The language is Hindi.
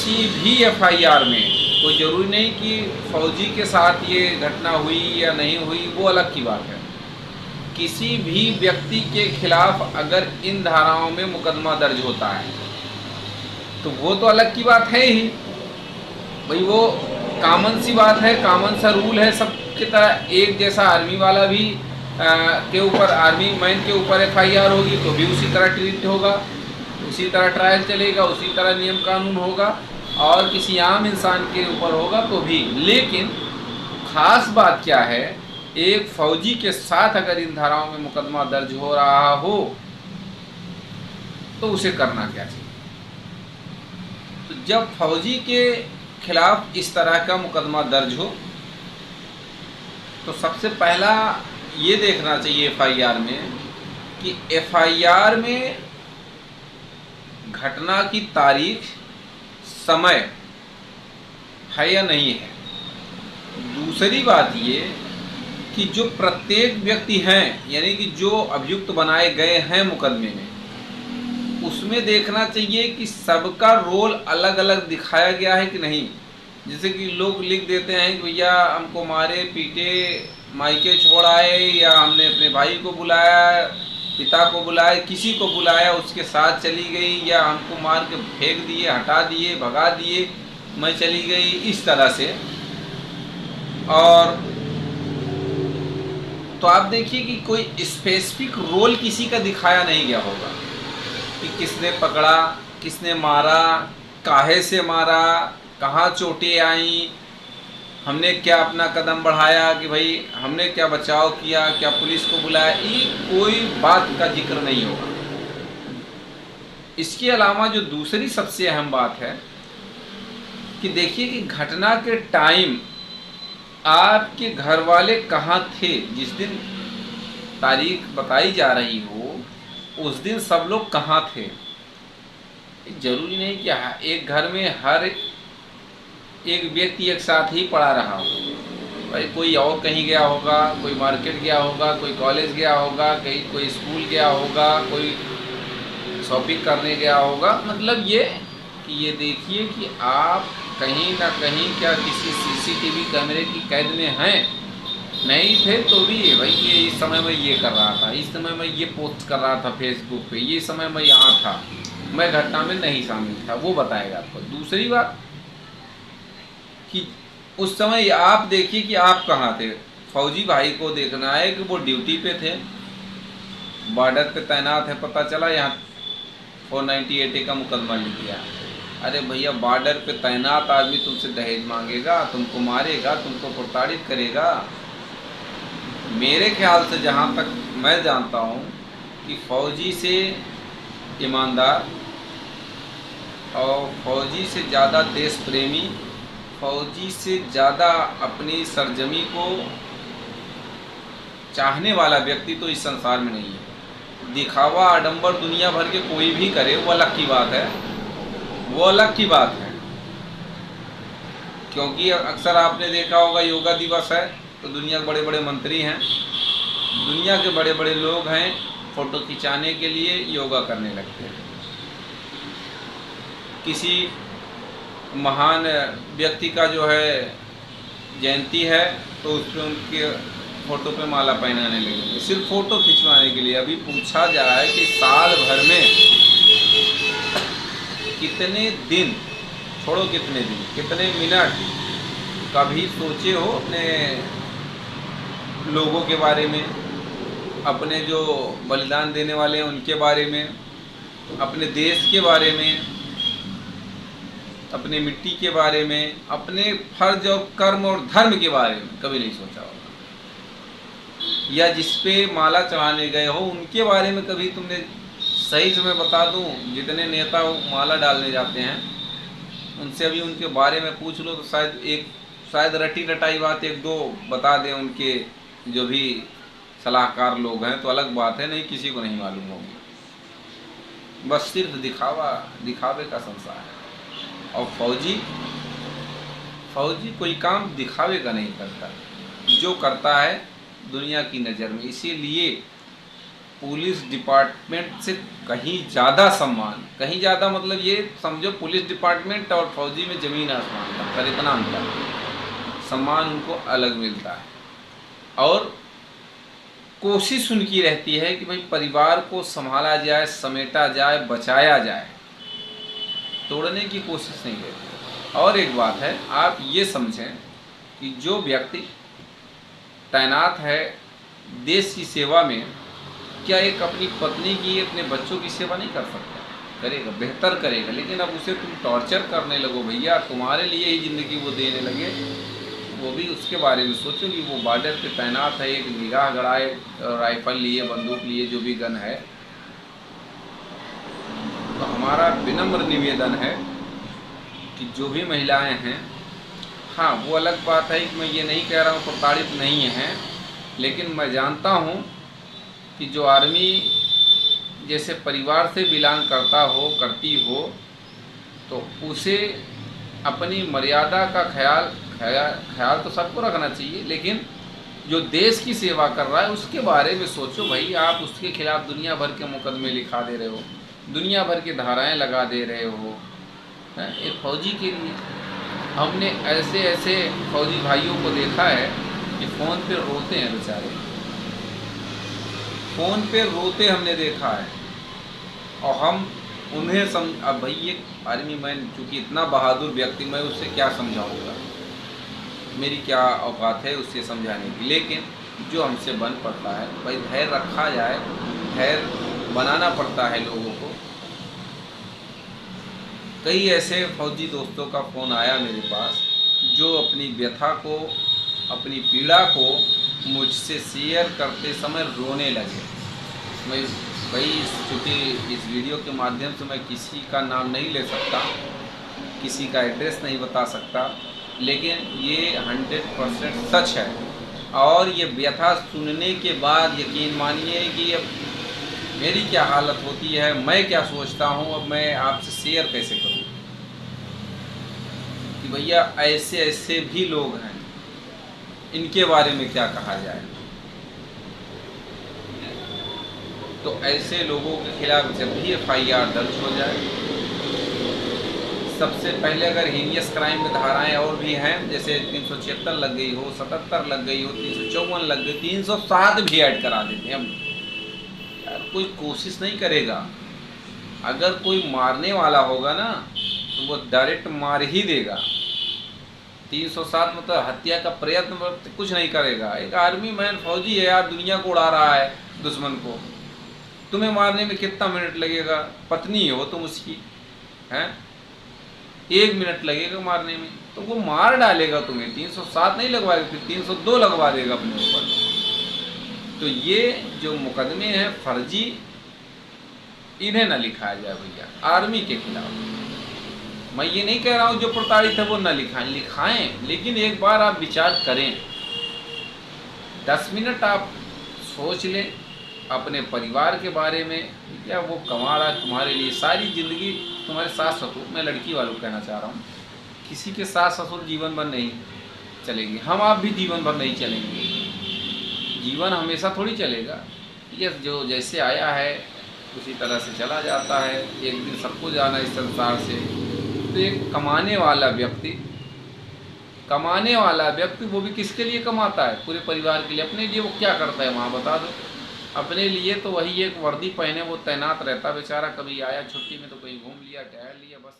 किसी भी एफआईआर में, कोई ज़रूरी नहीं कि फौजी के साथ ये घटना हुई या नहीं हुई, वो अलग की बात है। किसी भी व्यक्ति के खिलाफ अगर इन धाराओं में मुकदमा दर्ज होता है तो वो तो अलग की बात है ही भाई, वो कॉमन सी बात है, कॉमन सा रूल है सबकी तरह। एक जैसा आर्मी वाला भी के ऊपर, आर्मी मैन के ऊपर एफआईआर होगी तो भी उसी तरह ट्रीट होगा, उसी तरह ट्रायल चलेगा, उसी तरह नियम कानून होगा, और किसी आम इंसान के ऊपर होगा तो भी। लेकिन खास बात क्या है, एक फौजी के साथ अगर इन धाराओं में मुकदमा दर्ज हो रहा हो तो उसे करना क्या चाहिए। तो जब फौजी के खिलाफ इस तरह का मुकदमा दर्ज हो तो सबसे पहला ये देखना चाहिए एफआईआर में कि एफआईआर में घटना की तारीख, समय है या नहीं है। दूसरी बात ये कि जो प्रत्येक व्यक्ति हैं, यानी कि जो अभियुक्त बनाए गए हैं मुकदमे में, उसमें देखना चाहिए कि सबका रोल अलग अलग दिखाया गया है कि नहीं। जैसे कि लोग लिख देते हैं कि भैया हमको मारे पीटे, मायके छोड़ाए, या हमने अपने भाई को बुलाया, पिता को बुलाया, किसी को बुलाया, उसके साथ चली गई, या हमको मार के फेंक दिए, हटा दिए, भगा दिए, मैं चली गई, इस तरह से। और तो आप देखिए कि कोई स्पेसिफिक रोल किसी का दिखाया नहीं गया होगा कि किसने पकड़ा, किसने मारा, काहे से मारा, कहाँ चोटें आई, हमने क्या अपना कदम बढ़ाया कि भाई हमने क्या बचाव किया, क्या पुलिस को बुलाया, ये कोई बात का जिक्र नहीं होगा। इसके अलावा जो दूसरी सबसे अहम बात है कि देखिए कि घटना के टाइम आपके घर वाले कहाँ थे। जिस दिन तारीख बताई जा रही हो उस दिन सब लोग कहाँ थे। जरूरी नहीं कि एक घर में हर एक व्यक्ति एक साथ ही पड़ा रहा हो भाई, कोई और कहीं गया होगा, कोई मार्केट गया होगा, कोई कॉलेज गया होगा, कहीं कोई स्कूल गया होगा, कोई शॉपिंग करने गया होगा। मतलब ये कि ये देखिए कि आप कहीं ना कहीं क्या किसी सीसीटीवी कैमरे की कैद में हैं। नहीं थे तो भी भाई ये इस समय मैं ये कर रहा था, इस समय मैं ये पोस्ट कर रहा था फेसबुक पे, ये समय मैं यहाँ था, मैं घटना में नहीं शामिल था, वो बताएगा आपको। दूसरी बात कि उस समय आप देखिए कि आप कहाँ थे। फौजी भाई को देखना है कि वो ड्यूटी पे थे, बॉर्डर पे तैनात है, पता चला यहाँ 498A का मुकदमा लिख दिया। अरे भैया, बॉर्डर पे तैनात आदमी तुमसे दहेज मांगेगा, तुमको मारेगा, तुमको प्रताड़ित करेगा। मेरे ख्याल से जहाँ तक मैं जानता हूँ कि फौजी से ईमानदार और फौजी से ज़्यादा देश प्रेमी, फौजी से ज़्यादा अपनी सरजमी को चाहने वाला व्यक्ति तो इस संसार में नहीं है। दिखावा आडंबर दुनिया भर के कोई भी करे वो अलग की बात है, वो अलग की बात है। क्योंकि अक्सर आपने देखा होगा योगा दिवस है तो दुनिया के बड़े बड़े मंत्री हैं, दुनिया के बड़े बड़े लोग हैं, फ़ोटो खिंचाने के लिए योगा करने लगते हैं। किसी महान व्यक्ति का जो है जयंती है तो उस पर उनके फ़ोटो पे माला पहनाने लगेंगे सिर्फ फ़ोटो खिंचवाने के लिए। अभी पूछा जा रहा है कि साल भर में कितने दिन, छोड़ो कितने दिन, कितने मिनट कभी सोचे हो अपने लोगों के बारे में, अपने जो बलिदान देने वाले हैं उनके बारे में, अपने देश के बारे में, अपने मिट्टी के बारे में, अपने फर्ज और कर्म और धर्म के बारे में कभी नहीं सोचा होगा। या जिस पे माला चढ़ाने गए हो उनके बारे में कभी तुमने, सही से मैं बता दूं, जितने नेता माला डालने जाते हैं उनसे अभी उनके बारे में पूछ लो तो शायद रटी रटाई बात एक दो बता दें उनके जो भी सलाहकार लोग हैं, तो अलग बात है, नहीं किसी को नहीं मालूम होगी। बस सिर्फ दिखावे का संसार है। और फौजी कोई काम दिखावे का नहीं करता, जो करता है दुनिया की नज़र में। इसीलिए पुलिस डिपार्टमेंट से कहीं ज़्यादा सम्मान, कहीं ज़्यादा मतलब ये समझो पुलिस डिपार्टमेंट और फौजी में ज़मीन आसमान का अंतर, इतना अंतर है। सम्मान उनको अलग मिलता है और कोशिश उनकी रहती है कि भाई परिवार को संभाला जाए, समेटा जाए, बचाया जाए, तोड़ने की कोशिश नहीं रहती। और एक बात है, आप ये समझें कि जो व्यक्ति तैनात है देश की सेवा में, क्या एक अपनी पत्नी की, अपने बच्चों की सेवा नहीं कर सकता? करेगा, बेहतर करेगा, लेकिन अब उसे तुम टॉर्चर करने लगो भैया, तुम्हारे लिए ही ज़िंदगी वो देने लगे, वो भी उसके बारे में सोचो कि वो बॉर्डर पे तैनात है, एक निगाह गड़ाए, राइफल लिए, बंदूक लिए, जो भी गन है। तो हमारा विनम्र निवेदन है कि जो भी महिलाएं हैं, हाँ वो अलग बात है कि मैं ये नहीं कह रहा हूँ प्रताड़ित नहीं हैं, लेकिन मैं जानता हूँ कि जो आर्मी जैसे परिवार से बिलोंग करता हो, करती हो, तो उसे अपनी मर्यादा का ख्याल तो सबको रखना चाहिए, लेकिन जो देश की सेवा कर रहा है उसके बारे में सोचो भाई। आप उसके खिलाफ दुनिया भर के मुकदमे लिखा दे रहे हो, दुनिया भर की धाराएं लगा दे रहे हो, हैं? एक फौजी के लिए हमने ऐसे ऐसे फौजी भाइयों को देखा है कि फ़ोन पे रोते हैं बेचारे, फ़ोन पे रोते हमने देखा है। और हम उन्हें अब भाई ये आर्मी मैन चूँकि इतना बहादुर व्यक्ति, मैं उससे क्या समझाऊँगा, मेरी क्या औकात है उससे समझाने की। लेकिन जो हमसे बन पड़ता है भाई, धैर्य रखा जाए, धैर्य बनाना पड़ता है लोगों को। कई ऐसे फौजी दोस्तों का फ़ोन आया मेरे पास जो अपनी व्यथा को, अपनी पीड़ा को मुझसे शेयर करते समय रोने लगे। मैं भाई चूँकि इस वीडियो के माध्यम से मैं किसी का नाम नहीं ले सकता, किसी का एड्रेस नहीं बता सकता, लेकिन ये 100% सच है। और ये व्यथा सुनने के बाद यकीन मानिए कि अब मेरी क्या हालत होती है, मैं क्या सोचता हूँ, अब मैं आपसे शेयर कैसे करूँ कि भैया ऐसे ऐसे भी लोग हैं, इनके बारे में क्या कहा जाए। तो ऐसे लोगों के खिलाफ जब भी FIR दर्ज हो जाए, सबसे पहले अगर हीनियस क्राइम में धाराएं और भी हैं, जैसे 376 लग गई हो, 77 लग गई हो, 354 लग गई, 307 भी ऐड करा देते हैं। अब यार कोई कोशिश नहीं करेगा, अगर कोई मारने वाला होगा ना तो वो डायरेक्ट मार ही देगा। 307 मतलब हत्या का प्रयत्न कुछ नहीं करेगा। एक आर्मी मैन फौजी है यार, दुनिया को उड़ा रहा है दुश्मन को, तुम्हें मारने में कितना मिनट लगेगा? पत्नी हो तुम उसकी, हैं? 1 मिनट लगेगा मारने में, तो वो मार डालेगा तुम्हें। 307 नहीं लगवाएगा, फिर 302 लगवा देगा अपने ऊपर। तो ये जो मुकदमे हैं फर्जी, इन्हें ना लिखाया जाए भैया आर्मी के खिलाफ। मैं ये नहीं कह रहा हूँ जो प्रताड़ित है वो ना लिखाएं, लेकिन एक बार आप विचार करें, 10 मिनट आप सोच लें अपने परिवार के बारे में। क्या वो कमा रहा है तुम्हारे लिए सारी ज़िंदगी, तुम्हारे सास ससुर, मैं लड़की वालों को कहना चाह रहा हूँ, किसी के सास ससुर जीवन भर नहीं चलेंगे, हम आप भी जीवन भर नहीं चलेंगे, जीवन हमेशा थोड़ी चलेगा। ये जो जैसे आया है उसी तरह से चला जाता है, एक दिन सबको जाना इस संसार से। तो एक कमाने वाला व्यक्ति वो भी किसके लिए कमाता है? पूरे परिवार के लिए। अपने लिए वो क्या करता है वहाँ बता दो? अपने लिए तो वही एक वर्दी पहने वो तैनात रहता बेचारा, कभी आया छुट्टी में तो कहीं घूम लिया, टहल लिया, बस।